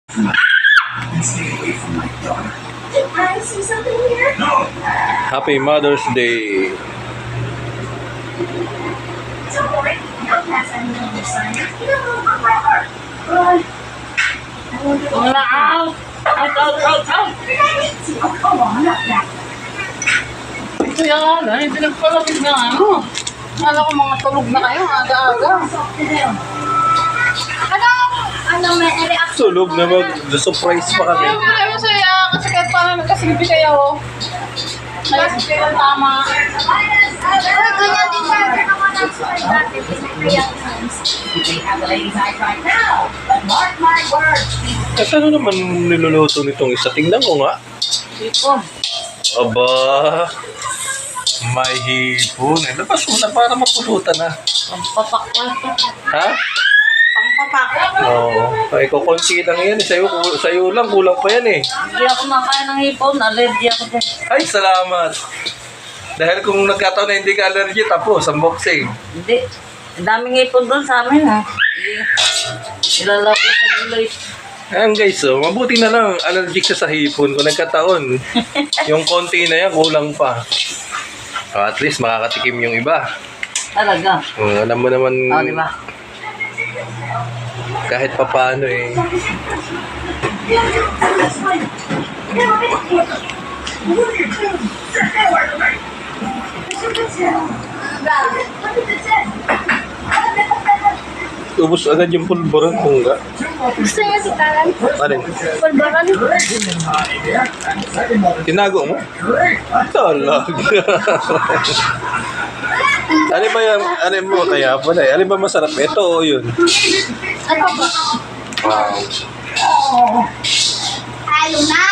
Can I see something here? Happy Mother's Day. Don't worry, you'll pass any of your sign. You know, forever. I wonder what... Out! Oh, come on, not that. Kaya nga, dahil pinagpalapit na ano. Kala ko mga tulog na kayo, aga-aga. May reaction? Tulog na mag-surprise pa kami. Kaya pala masaya kasi kahit paano nagkasilbi kayo. Kaya kayo tama. Ganyan din siya. Naman ang story dati. They have the lady's eyes right now. But mark my words. Kasi ano naman niluluto nitong isa? Tingnan ko nga. Ipon. Aba, may hipon. Labas mo na para mapulutan na. Pampapak na. Ha? Pampapak. Oo. Ay, kukunti lang yan. Sa'yo lang, kulang pa yan eh. Hindi ako makain ng hipon. Allergy ako dyan. Ay, salamat. Dahil kung nagkataon na hindi ka allergy, tapos, unboxing. Hindi. Ang daming hipon doon sa amin ha. Ilalako sa gulay. Ayan guys, so, mabuti na lang allergic siya sa hipon. Kung nagkataon, yung konti na yan, kulang pa. At least makakatikim yung iba. Talaga. Alam mo naman, O, di ba? kahit pa paano eh. Ubus agad yung pulburon kung nga. Gusto niya si Karan? Alin? Pulbaran? Tinago mo? Talag. Ano ba yan? Ano mo kaya pala eh? Ano ba masarap? Ito o yun? Ano ba? Wow. Halo na!